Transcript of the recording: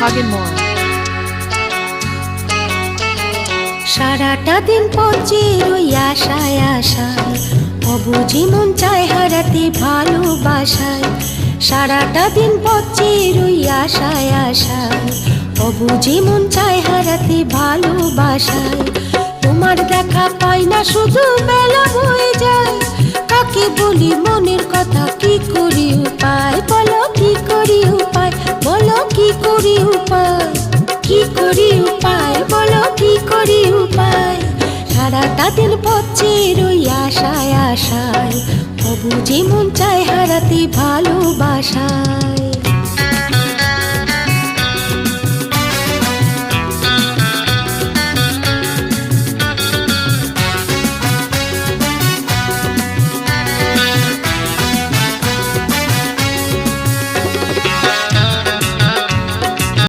Hagen Moore. সারাটা দিন পচে রই আশায় আশায়, অবুঝি মন চায় হারাতে ভালোবাসায়। সারাটা দিন পচে রই আশায় আশায়, অবুঝি মন চায় হারাতে ভালোবাসায়। তোমার দেখা পাই না, শুধু বেলা হয়ে যায়। কাকে বলি মনের কথা, কি করি উপায় বলো, কি করি উপায় বলো, কি করি উপায়, কি করি উপায় বলো, কি করি উপায়। সারাটা দিন পচে রই আশায় আশায়, অবুঝি মন চায় হারাতে ভালোবাসায়।